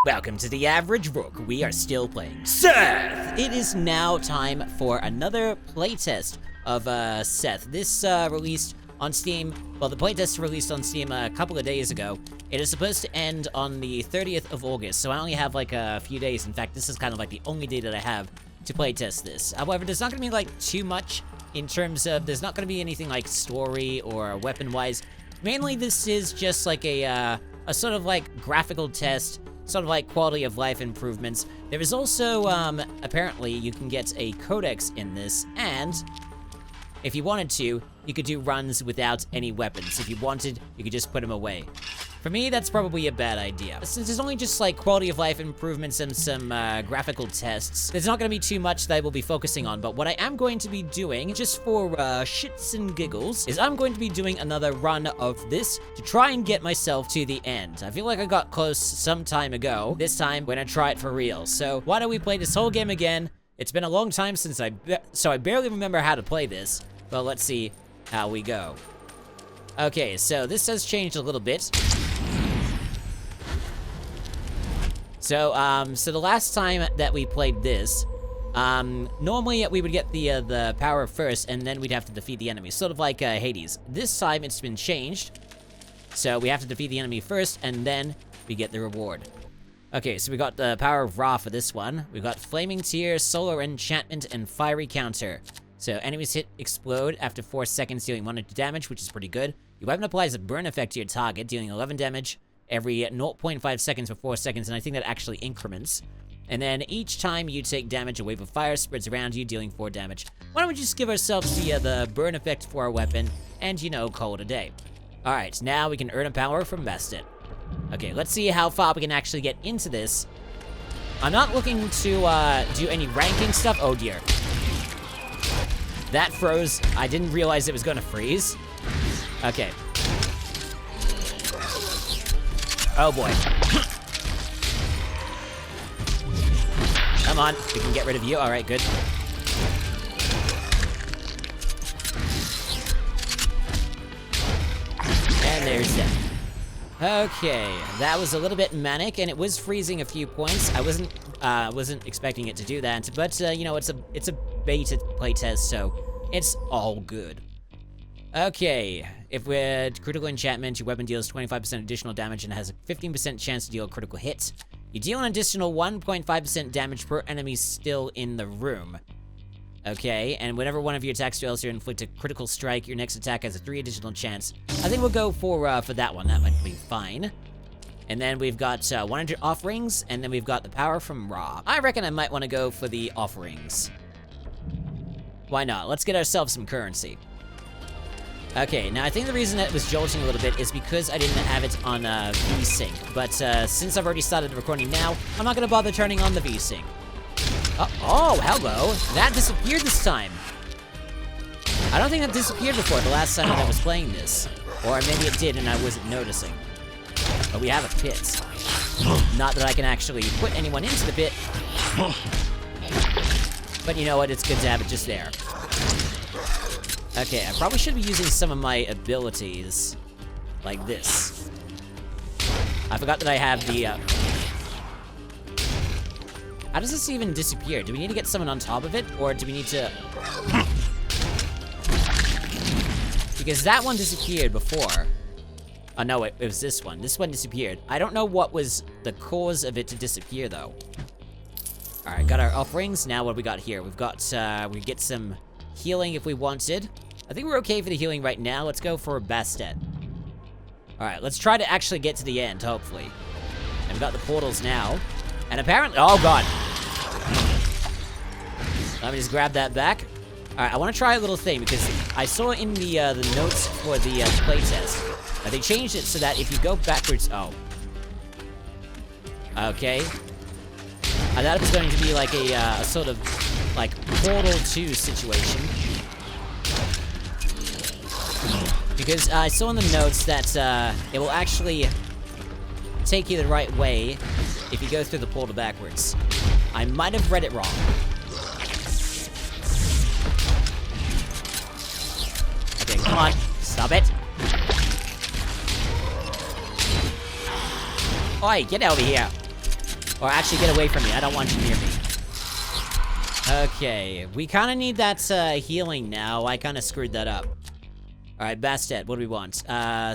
Welcome to the Average Rook. We are still playing Seth. It is now time for another playtest of Seth. This released on Steam. Well, the playtest released on Steam a couple of days ago. It is supposed to end on the 30th of August, so I only have like a few days. In fact, this is kind of like the only day that I have to playtest this. However, there's not going to be like too much in terms of, there's not going to be anything like story or weapon-wise. Mainly, this is just like a sort of like graphical test, sort of like quality of life improvements. There is also, apparently, you can get a codex in this, and if you wanted to, you could do runs without any weapons. If you wanted, you could just put them away. For me, that's probably a bad idea. Since there's only just like quality of life improvements and some graphical tests, there's not going to be too much that I will be focusing on. But what I am going to be doing, just for shits and giggles, is I'm going to be doing another run of this to try and get myself to the end. I feel like I got close some time ago. This time, we're going to try it for real. So why don't we play this whole game again? It's been a long time since I barely remember how to play this. Well, let's see how we go. Okay, so this has changed a little bit. So, so the last time that we played this, normally we would get the power first, and then we'd have to defeat the enemy, sort of like Hades. This time it's been changed, so we have to defeat the enemy first, and then we get the reward. Okay, so we got the power of Ra for this one. We've got Flaming Tear, Solar Enchantment, and Fiery Counter. So enemies explode after 4 seconds, dealing 1 damage, which is pretty good. Your weapon applies a burn effect to your target, dealing 11 damage every 0.5 seconds for 4 seconds, and I think that actually increments. And then each time you take damage, a wave of fire spreads around you, dealing 4 damage. Why don't we just give ourselves the burn effect for our weapon, and, you know, call it a day. Alright, now we can earn a power from Bested. Okay, let's see how far we can actually get into this. I'm not looking to do any ranking stuff. Oh dear. That froze. I didn't realize it was gonna freeze. Okay. Oh boy. Come on, we can get rid of you. Alright, good. And there's Seth. Okay, that was a little bit manic, and it was freezing a few points. I wasn't expecting it to do that, but you know, it's a beta playtest, so it's all good. Okay, if we're critical enchantment, your weapon deals 25% additional damage and has a 15% chance to deal a critical hit. You deal an additional 1.5% damage per enemy still in the room. Okay, and whenever one of your attacks fails to inflict a critical strike, your next attack has a 3 additional chance. I think we'll go for that one. That might be fine. And then we've got 100 offerings, and then we've got the power from Ra. I reckon I might want to go for the offerings. Why not? Let's get ourselves some currency. Okay, now I think the reason that it was jolting a little bit is because I didn't have it on VSync. But since I've already started the recording now, I'm not going to bother turning on the VSync. Oh, hello. That disappeared this time. I don't think that disappeared before the last time that I was playing this. Or maybe it did and I wasn't noticing. But we have a pit. Not that I can actually put anyone into the pit. But you know what? It's good to have it just there. Okay, I probably should be using some of my abilities. Like this. I forgot that I have the, How does this even disappear? Do we need to get someone on top of it? Or do we need to... Because that one disappeared before. Oh no, it was this one. This one disappeared. I don't know what was the cause of it to disappear, though. Alright, got our offerings. Now what do we got here? We've got, we get some healing if we wanted. I think we're okay for the healing right now. Let's go for Bastet. Alright, let's try to actually get to the end, hopefully. And we've got the portals now. And apparently, oh god. Let me just grab that back. Alright, I want to try a little thing, because I saw in the notes for the playtest, they changed it so that if you go backwards, oh. Okay. I thought it was going to be like a sort of, like, Portal 2 situation. Because I saw in the notes that it will actually take you the right way if you go through the portal backwards. I might have read it wrong. Okay, come on. Stop it. Oi, get over here. Or actually, get away from me. I don't want you near me. Okay, we kind of need that healing now. I kind of screwed that up. All right, Bastet, what do we want?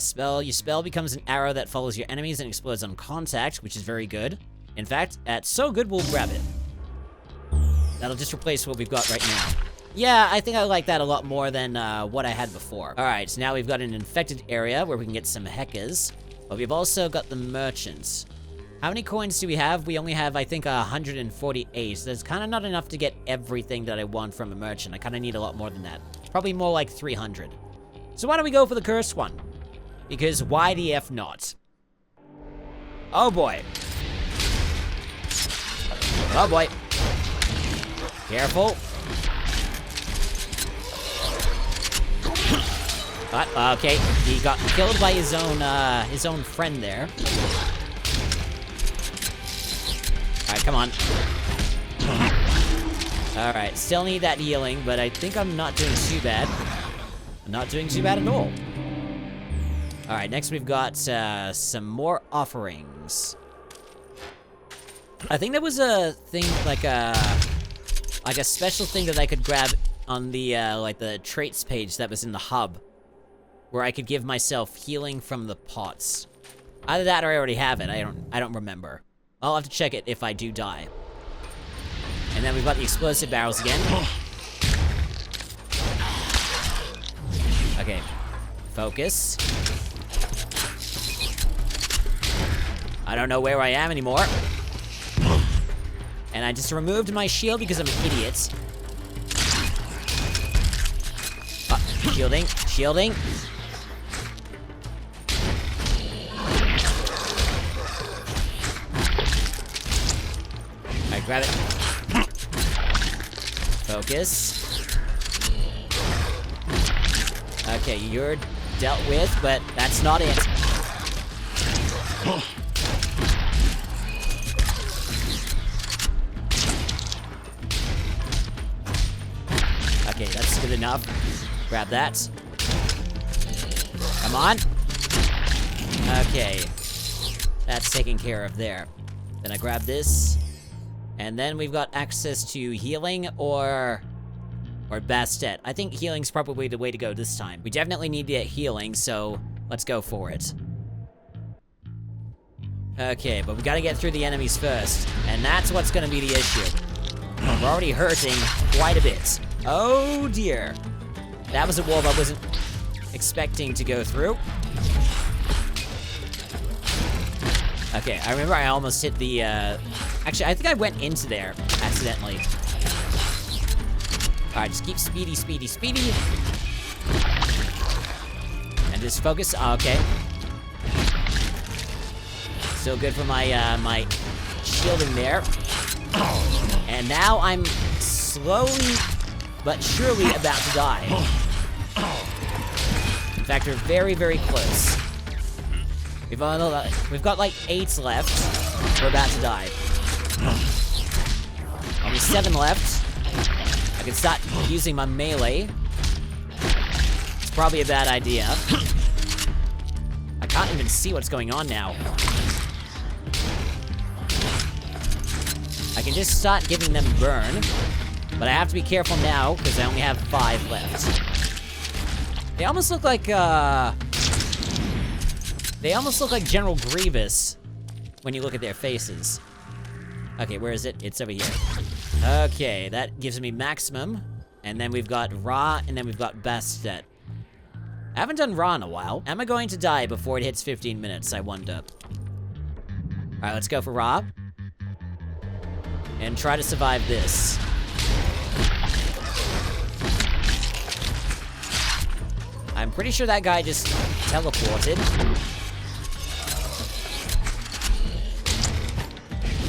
Spell. Your spell becomes an arrow that follows your enemies and explodes on contact, which is very good. In fact, that's so good, we'll grab it. That'll just replace what we've got right now. Yeah, I think I like that a lot more than what I had before. All right, so now we've got an infected area where we can get some heckas. But we've also got the merchants. How many coins do we have? We only have, I think, 148. So there's kind of not enough to get everything that I want from a merchant. I kind of need a lot more than that. Probably more like 300. So why don't we go for the cursed one? Because why the F not? Oh boy. Oh boy. Careful. But, okay, he got killed by his own friend there. Alright, come on. Alright, still need that healing, but I think I'm not doing too bad. I'm not doing too bad at all. Alright, next we've got some more offerings. I think there was a thing, like a special thing that I could grab on the, like the traits page that was in the hub. Where I could give myself healing from the pots. Either that or I already have it, I don't remember. I'll have to check it if I do die. And then we've got the explosive barrels again. Okay, focus. I don't know where I am anymore. And I just removed my shield because I'm an idiot. Shielding, shielding. Alright, grab it. Focus. Okay, you're dealt with, but that's not it. Okay, that's good enough. Grab that. Come on. Okay. That's taken care of there. Then I grab this. And then we've got access to healing or Bastet. I think healing's probably the way to go this time. We definitely need to get healing, so let's go for it. Okay, but we gotta get through the enemies first. And that's what's gonna be the issue. We're already hurting quite a bit. Oh dear. That was a wall I wasn't expecting to go through. Okay, I remember I almost hit the, actually, I think I went into there accidentally. Alright, just keep speedy, speedy, speedy. And just focus. Oh, okay. Still good for my, my shielding there. And now I'm slowly but surely about to die. In fact, we're very, very close. We've got like 8 left. We're about to die. Only 7 left. I can start using my melee. It's probably a bad idea. I can't even see what's going on now. I can just start giving them burn. But I have to be careful now, because I only have 5 left. They almost look like, they almost look like General Grievous when you look at their faces. Okay, where is it? It's over here. Okay, that gives me maximum. And then we've got Ra, and then we've got Bastet. I haven't done Ra in a while. Am I going to die before it hits 15 minutes, I wonder? Alright, let's go for Ra. And try to survive this. I'm pretty sure that guy just teleported.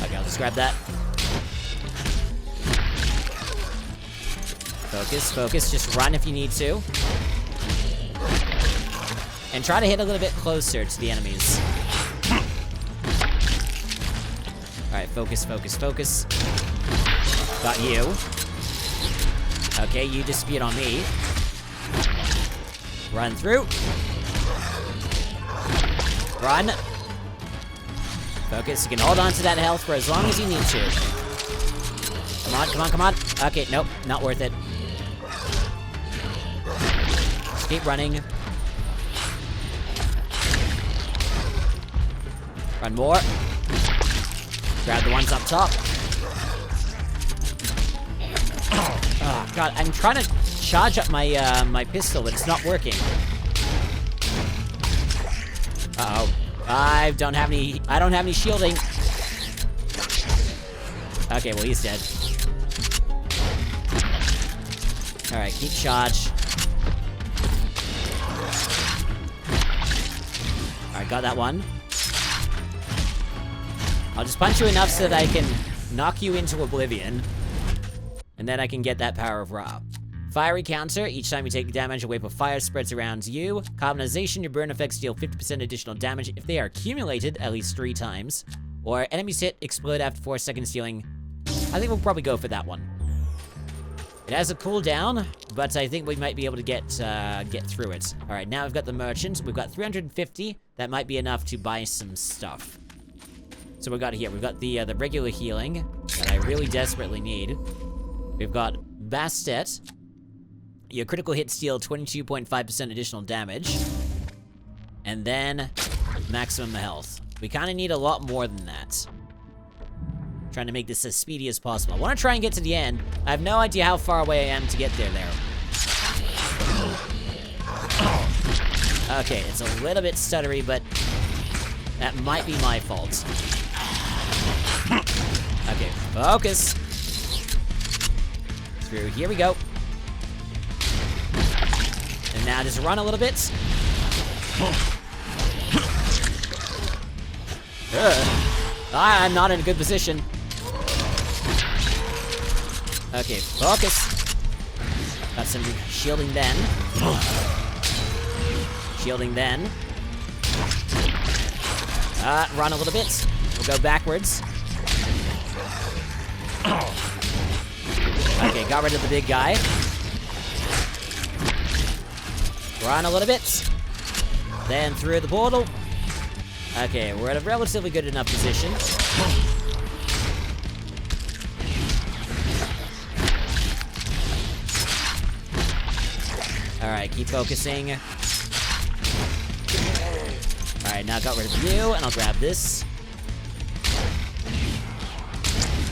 Okay, I'll just grab that. Focus, focus, just run if you need to. And try to hit a little bit closer to the enemies. Alright, focus, focus, focus. Got you. Okay, you dispute on me. Run through. Run. Focus. You can hold on to that health for as long as you need to. Come on, come on, come on. Okay, nope, not worth it. Just keep running. Run more. Grab the ones up top. Oh, God, I'm trying to charge up my my pistol, but it's not working. Uh-oh. I don't have any shielding. Okay, well, he's dead. Alright, keep charge. Alright, got that one. I'll just punch you enough so that I can knock you into oblivion. And then I can get that power of Ra. Fiery counter. Each time you take damage, a wave of fire spreads around you. Carbonization. Your burn effects deal 50% additional damage if they are accumulated at least 3 times. Or enemies hit, explode after 4 seconds, dealing... I think we'll probably go for that one. It has a cooldown, but I think we might be able to get through it. All right, now we've got the merchant. We've got 350. That might be enough to buy some stuff. So we've got here. We've got the regular healing that I really desperately need. We've got Bastet. Your critical hits deal 22.5% additional damage. And then maximum health. We kind of need a lot more than that. Trying to make this as speedy as possible. I want to try and get to the end. I have no idea how far away I am to get there. Okay, it's a little bit stuttery, but that might be my fault. Okay, focus. Through, here we go. And now just run a little bit. I'm not in a good position. Okay, focus. Got some shielding then. Shielding then. Run a little bit. We'll go backwards. Okay, got rid of the big guy. Run a little bit. Then through the portal. Okay, we're at a relatively good enough position. Alright, keep focusing. Alright, now got rid of you, and I'll grab this.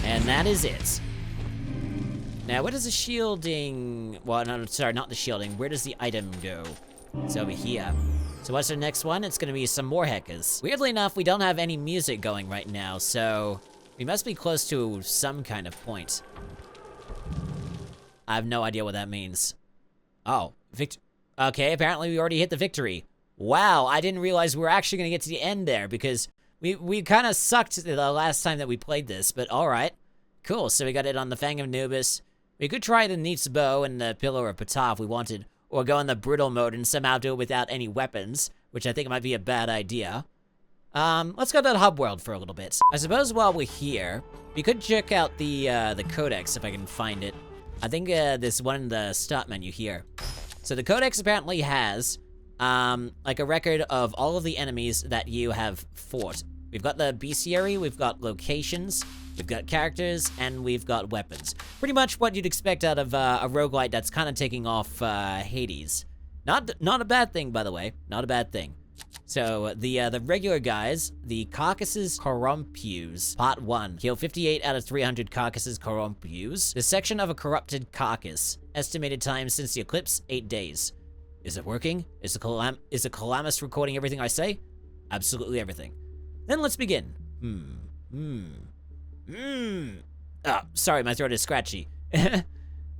And that is it. Now, where does the shielding... Well, no, sorry, not the shielding. Where does the item go? It's over here. So what's our next one? It's gonna be some more hackers. Weirdly enough, we don't have any music going right now, so... We must be close to some kind of point. I have no idea what that means. Oh, okay, apparently we already hit the victory. Wow, I didn't realize we were actually gonna get to the end there, because we kind of sucked the last time that we played this, but alright. Cool, so we got it on the Fang of Anubis. We could try the Neat's Bow and the Pillar of Ptah if we wanted, or go in the brutal mode and somehow do it without any weapons, which I think might be a bad idea. Let's go to the hub world for a little bit. I suppose while we're here, we could check out the codex if I can find it. I think there's one in the start menu here. So the codex apparently has, like a record of all of the enemies that you have fought. We've got the bestiary, we've got locations, we've got characters, and we've got weapons. Pretty much what you'd expect out of a roguelite that's kind of taking off Hades. Not a bad thing, by the way. Not a bad thing. So, the regular guys, the Carcasses Corrompus, Part 1. Kill 58 out of 300 Carcasses Corrompus. The section of a corrupted carcass. Estimated time since the eclipse, 8 days. Is it working? Is the Calamus recording everything I say? Absolutely everything. Then let's begin. Oh, sorry, my throat is scratchy.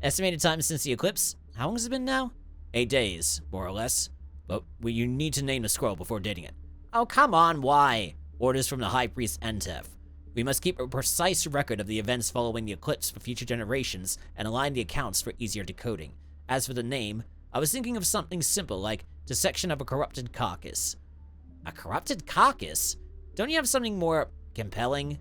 Estimated time since the eclipse? How long has it been now? 8 days, more or less. But you need to name the scroll before dating it. Oh, come on, why? Orders from the High Priest Entef. We must keep a precise record of the events following the eclipse for future generations and align the accounts for easier decoding. As for the name, I was thinking of something simple like dissection of a corrupted carcass. A corrupted carcass? Don't you have something more compelling?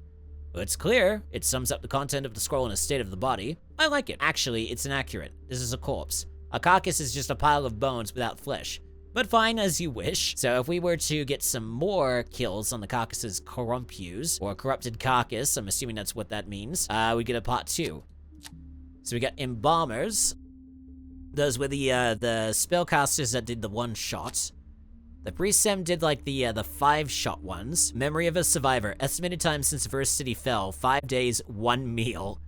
Well, it's clear. It sums up the content of the scroll in a state of the body. I like it. Actually, it's inaccurate. This is a corpse. A carcass is just a pile of bones without flesh. but fine, as you wish. So if we were to get some more kills on the carcass's corrumpus, or corrupted carcass, I'm assuming that's what that means, we get a part 2. So we got embalmers. Those were the spellcasters that did the 1-shot. The Priest-Sem did like the 5-shot ones. Memory of a survivor. Estimated time since the first city fell. 5 days, 1 meal.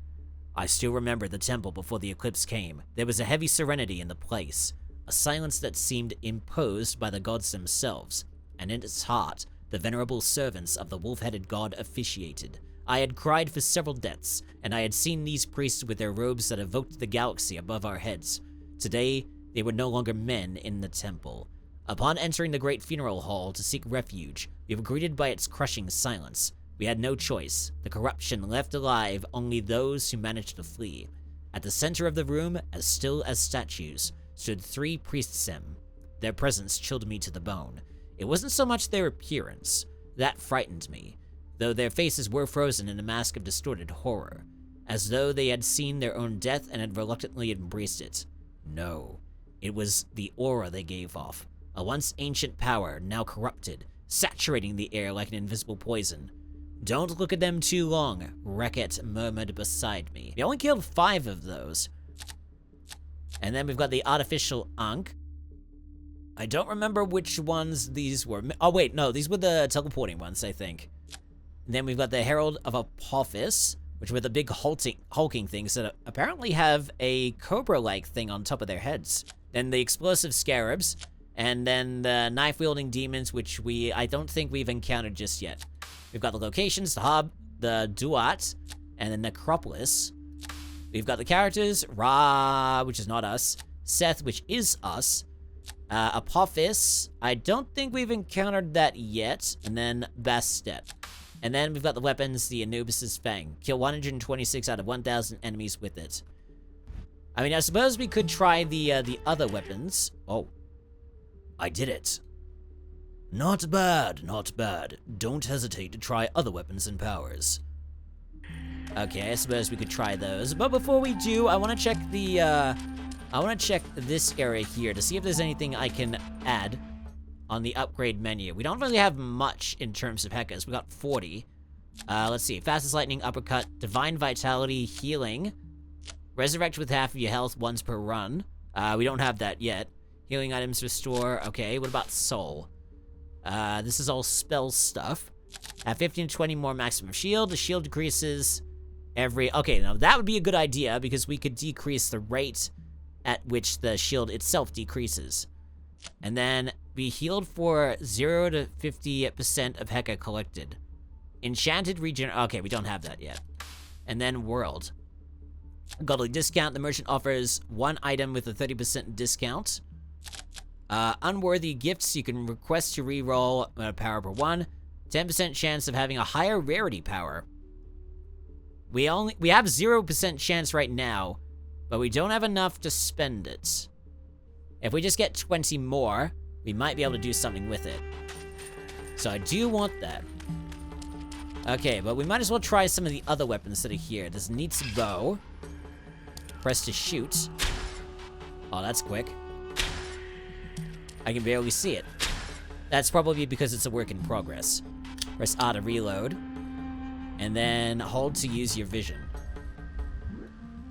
I still remember the temple before the eclipse came. There was a heavy serenity in the place. A silence that seemed imposed by the gods themselves. And in its heart, the venerable servants of the wolf-headed god officiated. I had cried for several deaths, and I had seen these priests with their robes that evoked the galaxy above our heads. Today, they were no longer men in the temple. Upon entering the great funeral hall to seek refuge, we were greeted by its crushing silence. We had no choice. The corruption left alive only those who managed to flee. At the center of the room, as still as statues, stood 3 Priest-Sem. Their presence chilled me to the bone. It wasn't so much their appearance. That frightened me, though their faces were frozen in a mask of distorted horror, as though they had seen their own death and had reluctantly embraced it. No, it was the aura they gave off. A once ancient power, now corrupted, saturating the air like an invisible poison. Don't look at them too long, Reket murmured beside me. We only killed 5 of those. And then we've got the artificial Ankh. I don't remember which ones these were. Oh wait, no, these were the teleporting ones, I think. And then we've got the Herald of Apophis, which were the big hulking things that apparently have a cobra-like thing on top of their heads. Then the explosive scarabs. And then the knife-wielding demons, which I don't think we've encountered just yet. We've got the locations, the Hub, the Duat, and the Necropolis. We've got the characters, Ra, which is not us, Seth, which is us, Apophis, I don't think we've encountered that yet, and then Bastet. And then we've got the weapons, the Anubis's Fang. Kill 126 out of 1,000 enemies with it. I mean, I suppose we could try the other weapons. Oh. I did it. Not bad, not bad. Don't hesitate to try other weapons and powers. Okay, I suppose we could try those. But before we do, I want to check this area here to see if there's anything I can add on the upgrade menu. We don't really have much in terms of Hekkas. We got 40. Let's see. Fastest lightning, uppercut, divine vitality, healing, resurrect with half of your health once per run. We don't have that yet. Healing items restore. Okay, what about soul? This is all spell stuff. 15 to 20 more maximum shield. The shield decreases every... Okay, now that would be a good idea because we could decrease the rate at which the shield itself decreases. And then be healed for 0 to 50% of Hekka collected. Enchanted regen... Okay, we don't have that yet. And then world. Godly discount. The merchant offers 1 item with a 30% discount. Unworthy gifts, you can request to reroll power per 1. 10% chance of having a higher rarity power. We have 0% chance right now, but we don't have enough to spend it. If we just get 20 more, we might be able to do something with it. So I do want that. Okay, but we might as well try some of the other weapons that are here. This Neat's bow. Press to shoot. Oh, that's quick. I can barely see it. That's probably because it's a work in progress. Press A to reload. And then hold to use your vision.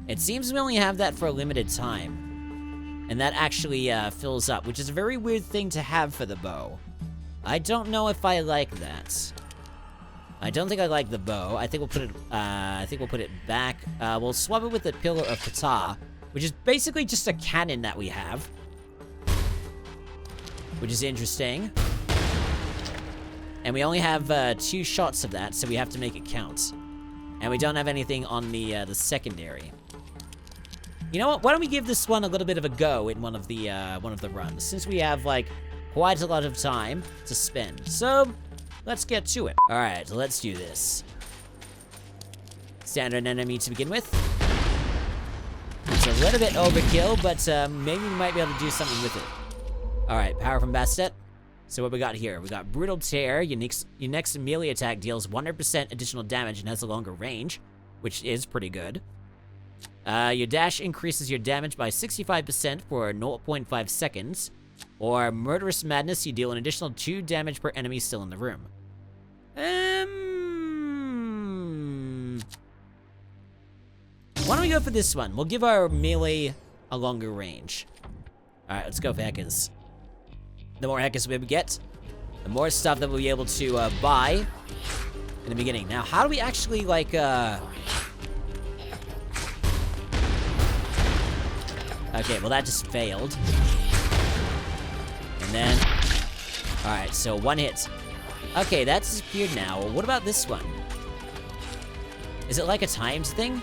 It seems we only have that for a limited time. And that actually fills up, which is a very weird thing to have for the bow. I don't know if I like that. I don't think I like the bow. I think we'll put it back. We'll swap it with the Pillar of Ptah, which is basically just a cannon that we have. Which is interesting. And we only have 2 shots of that, so we have to make it count. And we don't have anything on the secondary. You know what? Why don't we give this one a little bit of a go in one of the runs, since we have like quite a lot of time to spend. So let's get to it. All right, let's do this. Standard enemy to begin with. It's a little bit overkill, but maybe we might be able to do something with it. All right, power from Bastet. So what we got here? We got Brutal Tear. Your next melee attack deals 100% additional damage and has a longer range, which is pretty good. Your dash increases your damage by 65% for 0.5 seconds. Or Murderous Madness, you deal an additional 2 damage per enemy still in the room. Why don't we go for this one? We'll give our melee a longer range. Alright, let's go for Heckers. The more Heckers we get, the more stuff that we'll be able to buy in the beginning. Now, how do we actually, like, Okay, well that just failed. And then... Alright, so 1 hit. Okay, that's disappeared now. What about this one? Is it like a times thing?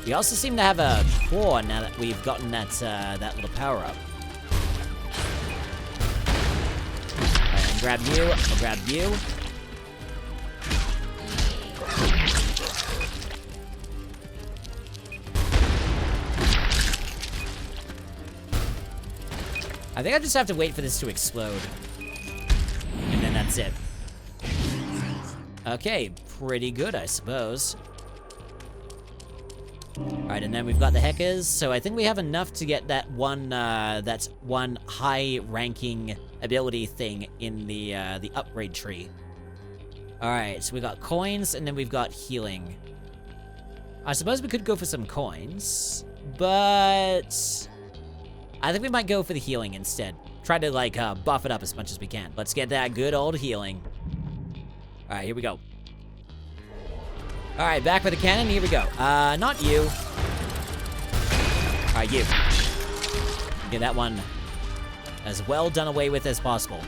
We also seem to have a claw now that we've gotten that that little power-up. Alright, I'll grab you. I'll grab you. I think I just have to wait for this to explode. And then that's it. Okay, pretty good, I suppose. Alright, and then we've got the Heckers, so I think we have enough to get that one high-ranking ability thing in the upgrade tree. Alright, so we got coins, and then we've got healing. I suppose we could go for some coins, but... I think we might go for the healing instead. Try to, like, buff it up as much as we can. Let's get that good old healing. Alright, here we go. Alright, back with the cannon, here we go. Not you. Alright, you. Get that one as well done away with as possible.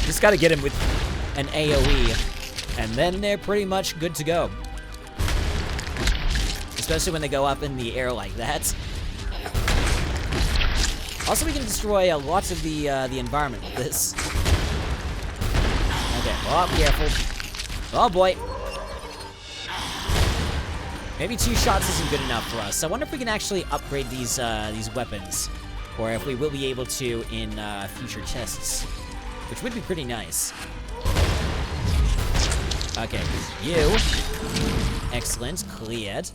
Just gotta get him with an AoE, and then they're pretty much good to go. Especially when they go up in the air like that. Also, we can destroy lots of the environment with this. Okay, oh, careful. Oh, boy. Maybe 2 shots isn't good enough for us. I wonder if we can actually upgrade these weapons. Or if we will be able to in future tests. Which would be pretty nice. Okay, you. Excellent, cleared.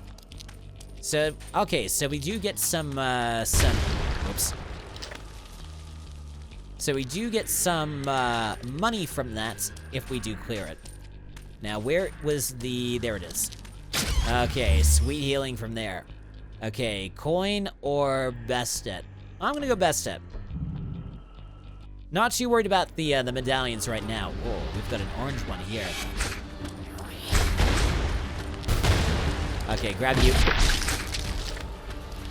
So, okay, so we do get some, whoops. So we do get some money from that if we do clear it. Now, where was the... There it is. Okay, sweet healing from there. Okay, coin or Bestet? I'm gonna go Bestet. Not too worried about the medallions right now. Whoa, we've got an orange one here. Okay, grab you.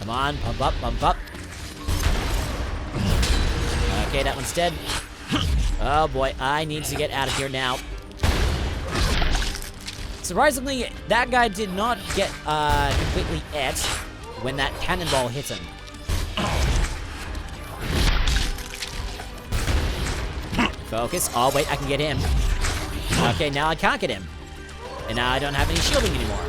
Come on, pump up, pump up. Okay, that one's dead. Oh boy, I need to get out of here now. Surprisingly, that guy did not get completely et when that cannonball hit him. Focus. Oh wait, I can get him. Okay, now I can't get him. And now I don't have any shielding anymore.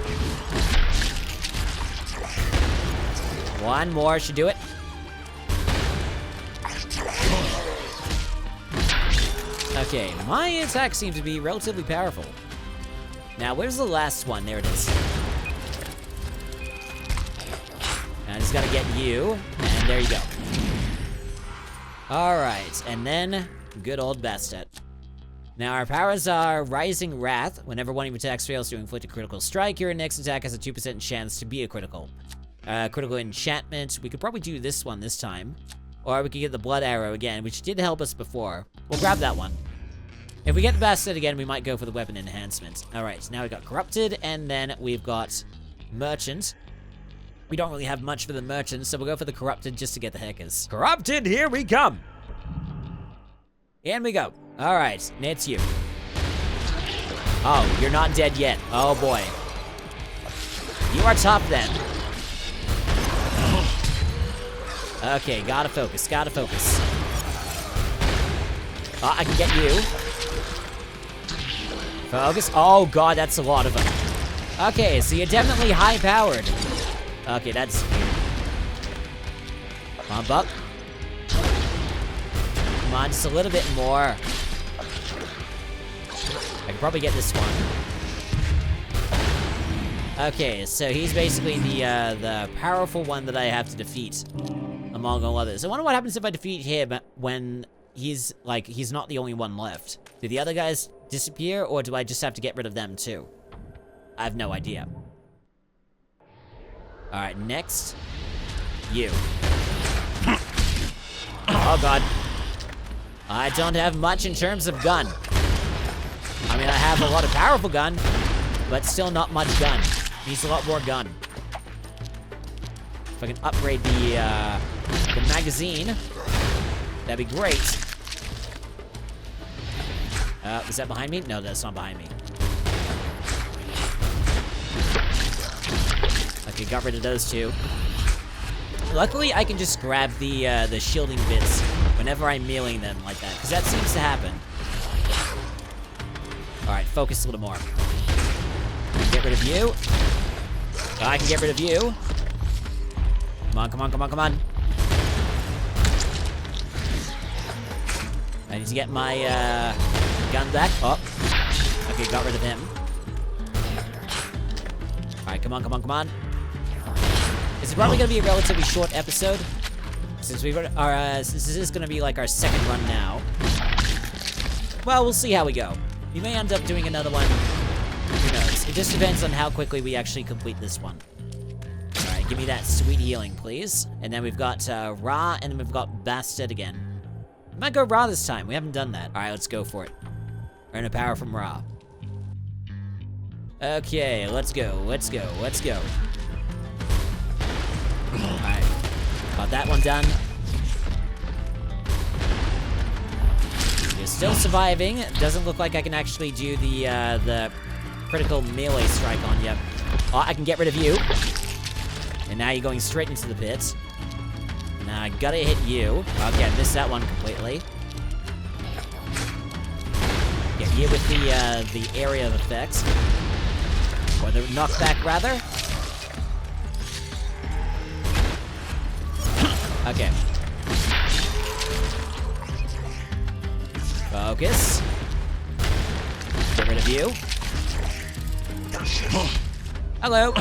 One more should do it. Okay, my attack seems to be relatively powerful. Now, where's the last one? There it is. I just gotta get you, and there you go. Alright, and then, good old Bestet. Now, our powers are Rising Wrath. Whenever one of your attacks fails to inflict a critical strike, your next attack has a 2% chance to be a critical. Critical Enchantment, we could probably do this one this time. Or we could get the Blood Arrow again, which did help us before. We'll grab that one. If we get the Bestet again, we might go for the Weapon Enhancement. Alright, now we got Corrupted, and then we've got Merchant. We don't really have much for the Merchant, so we'll go for the Corrupted just to get the Heckers. Corrupted, here we come! In we go. Alright, it's you. Oh, you're not dead yet. Oh boy. You are tough then. Okay, gotta focus, gotta focus. Oh, I can get you. Focus. Oh god, that's a lot of them. Okay, so you're definitely high-powered. Okay, that's weird. Pump up. Come on, just a little bit more. I can probably get this one. Okay, so he's basically the powerful one that I have to defeat among all others. I wonder what happens if I defeat him when he's not the only one left. Do the other guys disappear, or do I just have to get rid of them too? I have no idea. Alright, next. You. Oh god. I don't have much in terms of gun. I mean, I have a lot of powerful gun, but still not much gun. Needs a lot more gun. If I can upgrade the magazine, that'd be great. Is that behind me? No, that's not behind me. Okay, got rid of those two. Luckily, I can just grab the shielding bits whenever I'm meleeing them like that, because that seems to happen. Alright, focus a little more. Get rid of you. I can get rid of you. Come on, come on, come on, come on. I need to get my gun back. Oh. Okay, got rid of him. Alright, come on, come on, come on. It's probably gonna be a relatively short episode, since since this is gonna be like our second run now. Well, we'll see how we go. We may end up doing another one. Who knows? It just depends on how quickly we actually complete this one. Alright, give me that sweet healing, please. And then we've got Ra, and then we've got Bastard again. We might go Ra this time. We haven't done that. Alright, let's go for it. Earn a power from Ra. Okay, let's go, let's go, let's go. Alright, got that one done. You're still surviving. Doesn't look like I can actually do the critical melee strike on you. Oh, I can get rid of you. And now you're going straight into the pit. Now I gotta hit you. Okay, I missed that one completely. Get you with the area of effects. Or the knockback, rather. Okay. Focus. Get rid of you. Hello.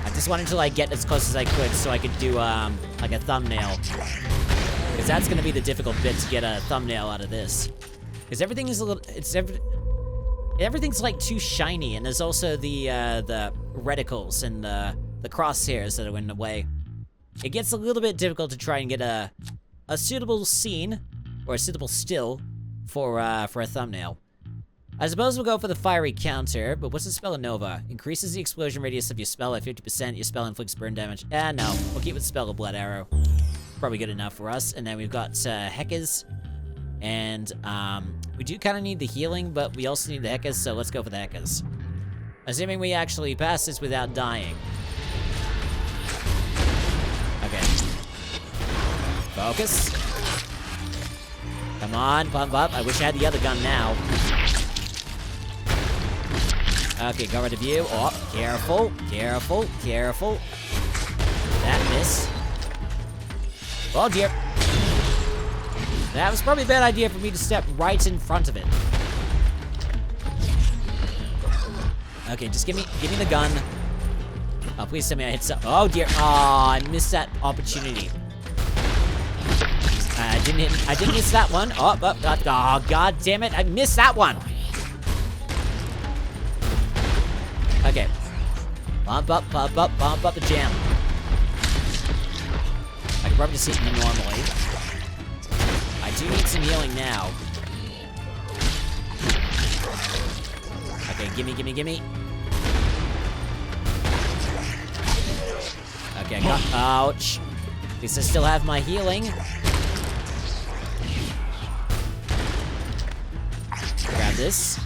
I just wanted to like get as close as I could so I could do like a thumbnail. Because that's gonna be the difficult bit, to get a thumbnail out of this. Because everything is a little, everything's like too shiny, and there's also the reticles and the crosshairs that are in the way. It gets a little bit difficult to try and get a suitable scene, or a suitable still, for a thumbnail. I suppose we'll go for the fiery counter, but what's the spell of Nova? Increases the explosion radius of your spell by 50%, your spell inflicts burn damage. No, we'll keep with the spell of Blood Arrow. Probably good enough for us. And then we've got Hekkas, and we do kind of need the healing, but we also need the Hekkas, so let's go for the Hekkas. Assuming we actually pass this without dying. Okay. Focus. Come on, pump up. I wish I had the other gun now. Okay, got rid of you. Oh, careful, careful, careful. That miss. Oh dear. That was probably a bad idea for me to step right in front of it. Okay, just give me the gun. Oh, please tell me I hit some. Oh dear. Oh, I missed that opportunity. I didn't miss that one. Oh, god damn it! I missed that one. Okay. Bump up the jam. I can probably just hit him normally. I do need some healing now. Okay, gimme. Okay, I got, ouch. At least I still have my healing. Grab this.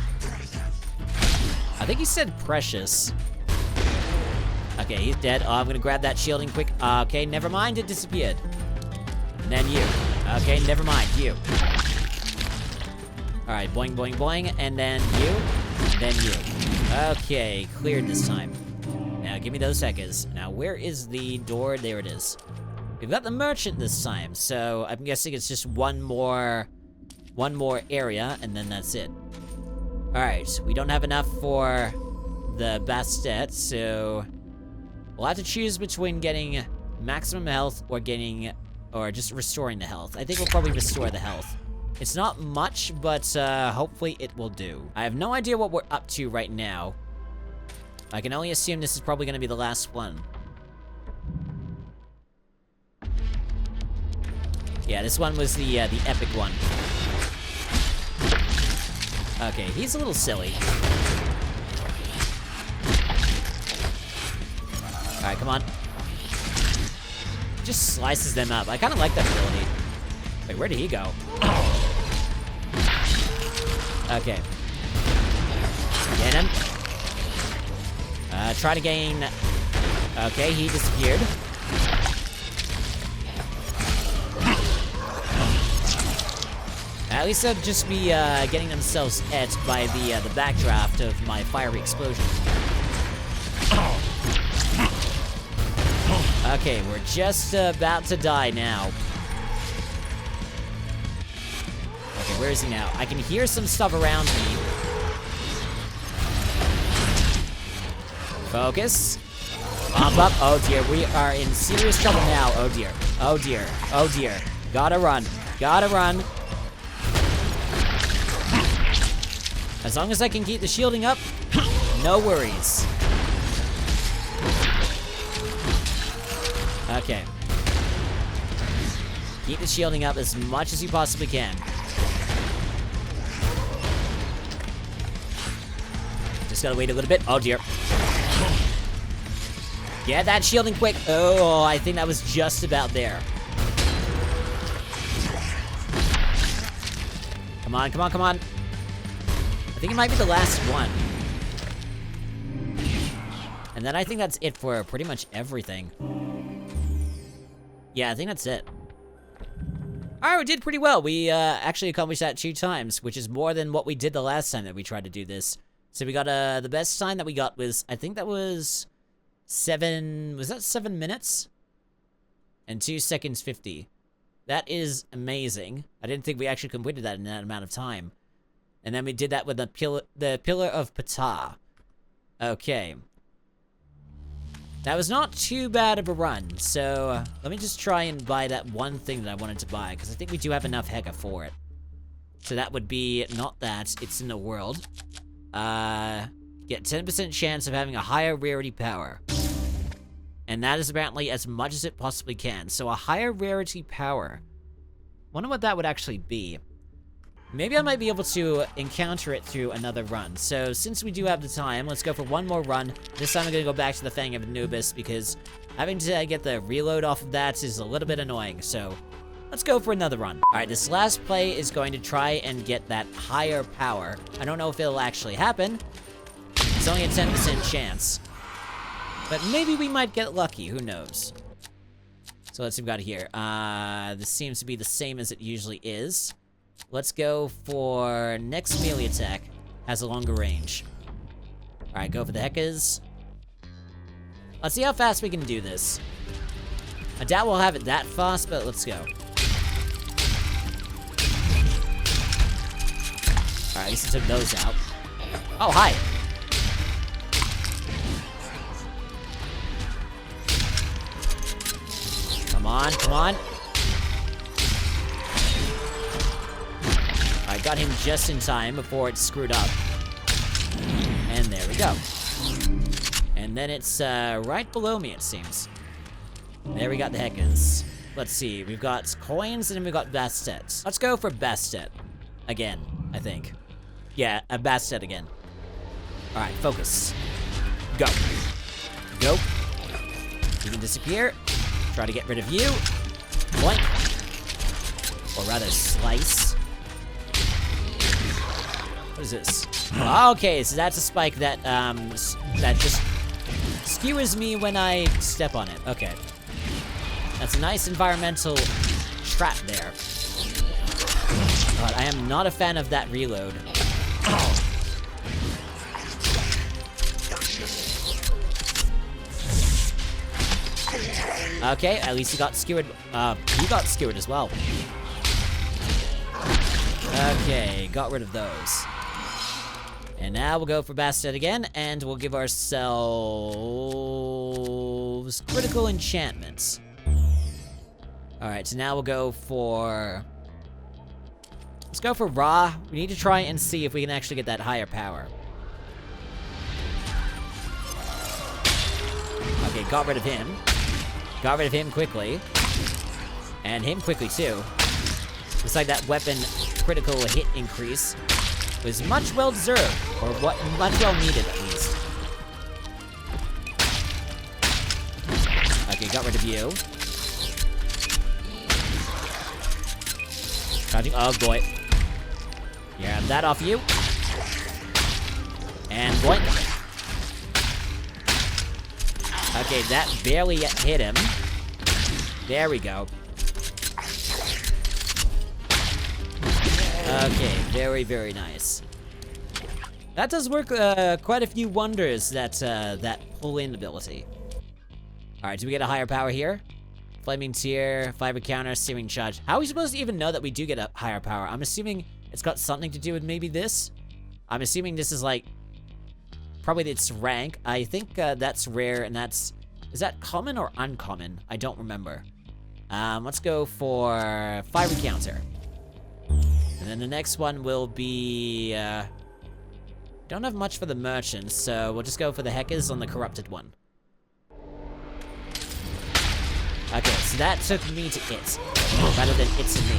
I think he said precious. Okay, he's dead. Oh, I'm gonna grab that shielding quick. Okay, never mind, it disappeared. And then you. Okay, never mind, you. Alright, boing, boing, boing, and then you, then you. Okay, cleared this time. Now, give me those Hekkas. Now, where is the door? There it is. We've got the merchant this time, so I'm guessing it's just one more one more area, and then that's it. Alright, we don't have enough for the Bastet, so we'll have to choose between getting maximum health or just restoring the health. I think we'll probably restore the health. It's not much, but hopefully it will do. I have no idea what we're up to right now. I can only assume this is probably going to be the last one. Yeah, this one was the epic one. Okay, he's a little silly. Alright, come on. Just slices them up. I kind of like that ability. Wait, where did he go? Okay. Get him. Try to gain... Okay, he disappeared. At least they'll just be getting themselves hit by the backdraft of my fiery explosion. Okay, we're just about to die now. Okay, where is he now? I can hear some stuff around me. Focus. Pump up. Oh dear, we are in serious trouble now. Oh dear. Oh dear. Oh dear. Gotta run. Gotta run. As long as I can keep the shielding up, no worries. Okay. Keep the shielding up as much as you possibly can. Just gotta wait a little bit. Oh dear. Get that shielding quick. Oh, I think that was just about there. Come on, come on, come on. I think it might be the last one. And then I think that's it for pretty much everything. Yeah, I think that's it. Alright, we did pretty well. We actually accomplished that 2 times, which is more than what we did the last time that we tried to do this. So we got, the best time that we got was, I think that was 7 minutes? And 2 seconds 50. That is amazing. I didn't think we actually completed that in that amount of time. And then we did that with the Pillar of Ptah. Okay. That was not too bad of a run, so let me just try and buy that one thing that I wanted to buy, because I think we do have enough Heka for it. So that would be, not that, it's in the world. Get 10% chance of having a higher rarity power. And that is apparently as much as it possibly can. So a higher rarity power. Wonder what that would actually be. Maybe I might be able to encounter it through another run. So since we do have the time, let's go for one more run. This time I'm going to go back to the Fang of Anubis because having to get the reload off of that is a little bit annoying. So let's go for another run. All right, this last play is going to try and get that higher power. I don't know if it'll actually happen. It's only a 10% chance. But maybe we might get lucky, who knows. So let's see what we've got here. This seems to be the same as it usually is. Let's go for next melee attack. Has a longer range. Alright, go for the Hekas. Let's see how fast we can do this. I doubt we'll have it that fast, but let's go. Alright, at least I took those out. Oh, hi! Come on, come on. I got him just in time before it screwed up. And there we go. And then it's right below me, it seems. There we got the Hekas. Let's see, we've got coins and then we've got Bastet. Let's go for Bastet. Again, I think. Yeah, a Bastet again. Alright, focus. Go. Go. You can disappear. Try to get rid of you. Boink. Or rather, slice. What is this? Okay, so that's a spike that, that just skewers me when I step on it. Okay. That's a nice environmental trap there. But I am not a fan of that reload. Okay, at least he got skewered. He got skewered as well. Okay, got rid of those. And now we'll go for Bastet again, and we'll give ourselves critical enchantments. Alright, so now we'll go for... Let's go for Ra. We need to try and see if we can actually get that higher power. Okay, got rid of him. Got rid of him quickly. And him quickly, too. Looks like that weapon critical hit increase was much well deserved, or what much well needed at least. Okay, got rid of you. Oh boy. Yeah, that off you. And boink. Okay, that barely hit him. There we go. Okay, very, very nice. That does work quite a few wonders, that pull-in ability. Alright, do we get a higher power here? Flaming Tear, Fiber Counter, Searing Charge. How are we supposed to even know that we do get a higher power? I'm assuming it's got something to do with maybe this? I'm assuming this is like... probably its rank. I think that's rare, and that's... Is that common or uncommon? I don't remember. Let's go for Fiber Counter. And then the next one will be... don't have much for the Merchants, so we'll just go for the Hackers on the Corrupted one. Okay, so that took me to it, rather than it to me.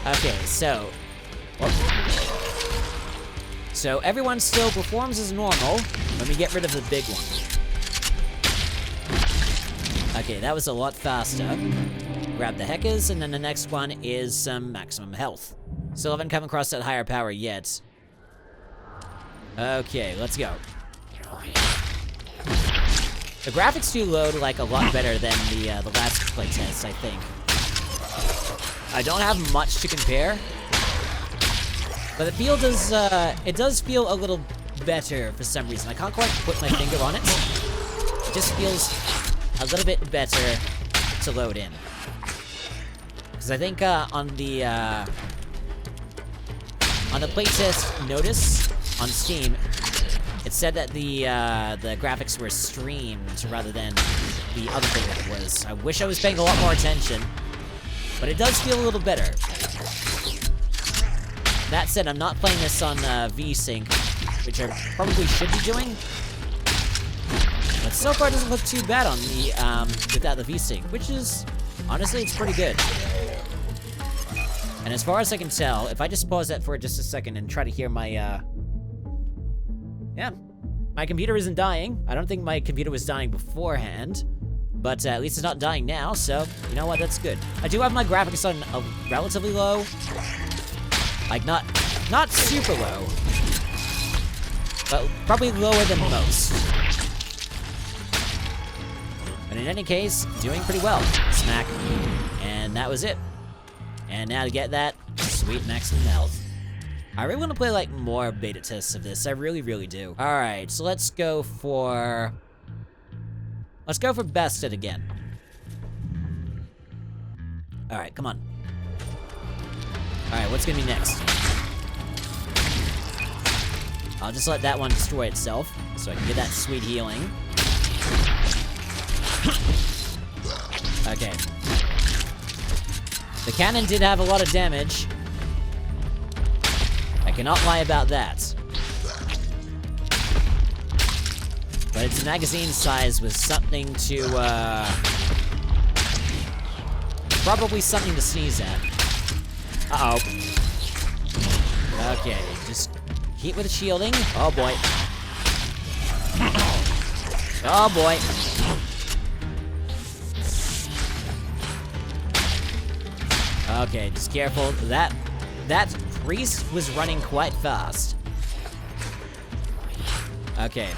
Okay, so... So everyone still performs as normal when we get rid of the big one. Okay, that was a lot faster. Grab the Hackers, and then the next one is some maximum health. Still haven't come across that higher power yet. Okay, let's go. The graphics do load like a lot better than the last playtest, I think. I don't have much to compare, but the feel does it does feel a little better for some reason. I can't quite put my finger on it. It just feels a little bit better to load in. Because I think on the playtest notice on Steam, it said that the graphics were streamed rather than the other thing that it was. I wish I was paying a lot more attention, but it does feel a little better. That said, I'm not playing this on VSync, which I probably should be doing. But so far it doesn't look too bad on the without the VSync, which is honestly it's pretty good. And as far as I can tell, if I just pause that for just a second and try to hear my yeah, my computer isn't dying. I don't think my computer was dying beforehand, but at least it's not dying now, so you know what, that's good. I do have my graphics on a relatively low, like not super low, but probably lower than most. But in any case, doing pretty well. Smack, and that was it. And now to get that sweet maximum health. I really want to play, like, more beta tests of this. I really, really do. Alright, so let's go for Bested again. Alright, come on. Alright, what's gonna be next? I'll just let that one destroy itself, so I can get that sweet healing. Okay. The cannon did have a lot of damage. I cannot lie about that. But its magazine size was something to, probably something to sneeze at. Uh-oh. Okay, just keep with the shielding. Oh boy. Oh boy. Okay, just careful. That priest was running quite fast. Okay.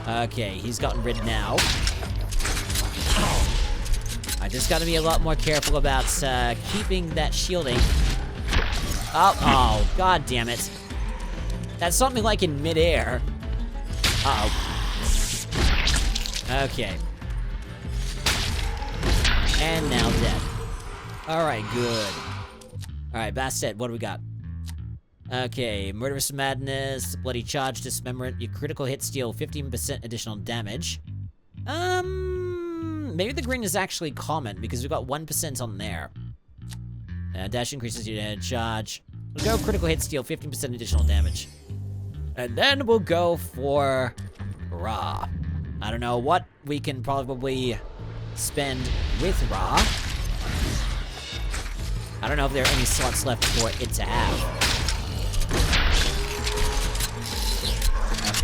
Okay, he's gotten rid now. I just gotta be a lot more careful about keeping that shielding. Oh, god damn it. That's something like in midair. Uh-oh. Okay. And now dead. Alright, good. Alright, Bastet, what do we got? Okay, Murderous Madness, Bloody Charge, Dismemberment, your critical hits deal 15% additional damage. Maybe the green is actually common, because we've got 1% on there. Dash increases your head charge. We'll go critical hits deal 15% additional damage. And then we'll go for Ra. I don't know what we can probably spend with Ra. I don't know if there are any slots left for it to have.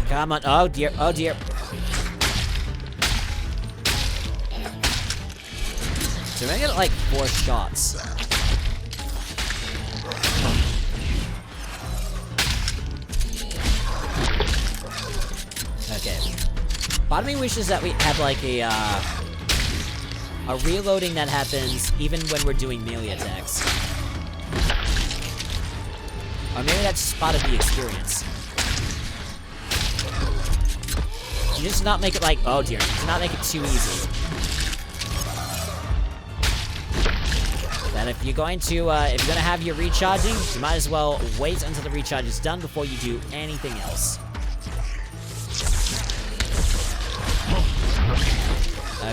Come on. Oh dear. Oh dear. So I get like 4 shots. Okay. Part of me wishes that we had like a reloading that happens even when we're doing melee attacks. Or maybe that's just part of the experience. You just not make it like, oh dear, to not make it too easy. That if you're going to, have your recharging, you might as well wait until the recharge is done before you do anything else.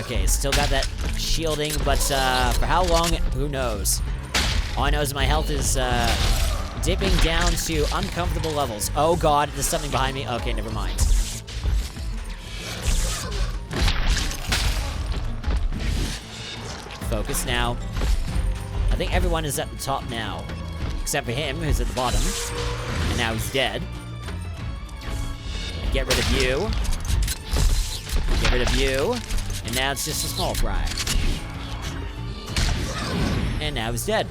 Okay, still got that shielding, but for how long, who knows? All I know is my health is dipping down to uncomfortable levels. Oh god, there's something behind me. Okay, never mind. Focus now. I think everyone is at the top now. Except for him, who's at the bottom. And now he's dead. Get rid of you. Get rid of you. And now it's just a small fry. And now he's dead.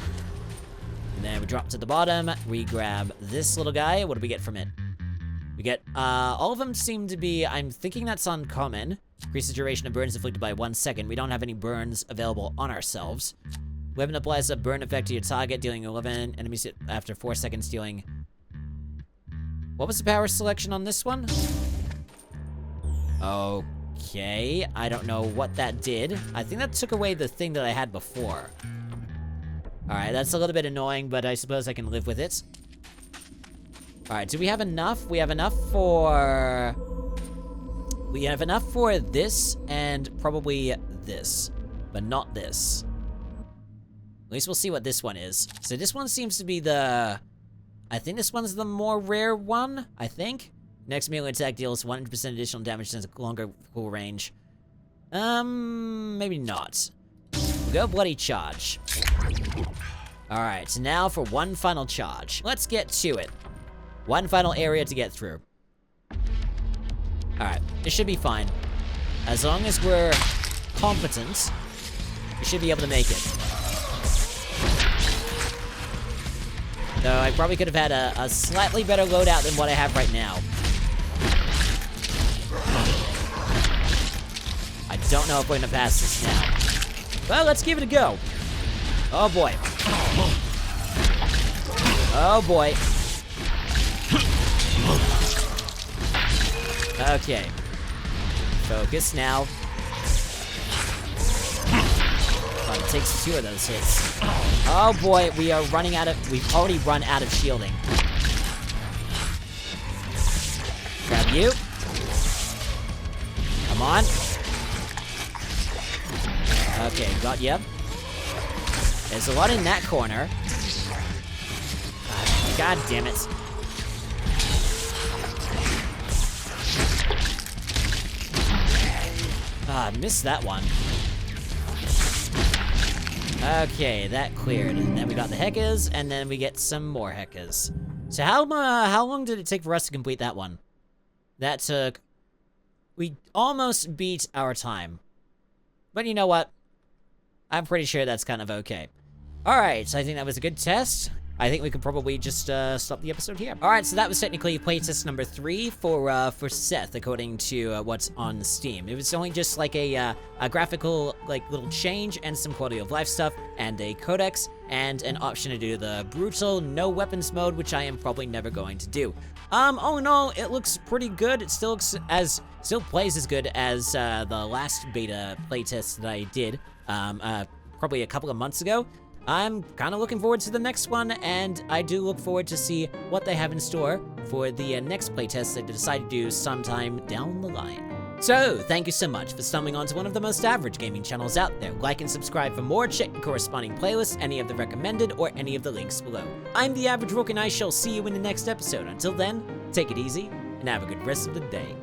And then we drop to the bottom. We grab this little guy. What do we get from it? We get, all of them seem to be, I'm thinking that's uncommon. Increases duration of burns inflicted by 1 second. We don't have any burns available on ourselves. Weapon applies a burn effect to your target, dealing 11 enemies after 4 seconds, dealing... What was the power selection on this one? Okay, I don't know what that did. I think that took away the thing that I had before. Alright, that's a little bit annoying, but I suppose I can live with it. Alright, do we have enough? We have enough for... We have enough for this, and probably this. But not this. At least we'll see what this one is. So this one seems to be the... I think this one's the more rare one, I think. Next melee attack deals 100% additional damage since a longer full range. Maybe not. We'll go Bloody Charge. Alright, so now for one final charge. Let's get to it. One final area to get through. Alright, it should be fine. As long as we're competent, we should be able to make it. Though I probably could have had a slightly better loadout than what I have right now. I don't know if we're gonna pass this now. Well, let's give it a go. Oh boy. Oh boy. Okay. Focus now. Oh, it takes 2 of those hits. Oh boy, we are running out of... We've already run out of shielding. Grab you. Come on. Okay, got you. There's a lot in that corner. God damn it. Ah, I missed that one. Okay, that cleared. And then we got the Heckers, and then we get some more Heckers. So how long did it take for us to complete that one? That took... We almost beat our time. But you know what? I'm pretty sure that's kind of okay. Alright, so I think that was a good test. I think we could probably just stop the episode here. Alright, so that was technically playtest number 3 for Seth, according to what's on Steam. It was only just like a graphical, like, little change and some quality of life stuff, and a codex, and an option to do the brutal no weapons mode, which I am probably never going to do. All in all, it looks pretty good. It still looks still plays as good as the last beta playtest that I did. probably a couple of months ago. I'm kind of looking forward to the next one, and I do look forward to see what they have in store for the next playtest that they decide to do sometime down the line. So, thank you so much for stumbling onto one of the most average gaming channels out there. Like and subscribe for more, check the corresponding playlists, any of the recommended, or any of the links below. I'm the Average Rook, and I shall see you in the next episode. Until then, take it easy, and have a good rest of the day.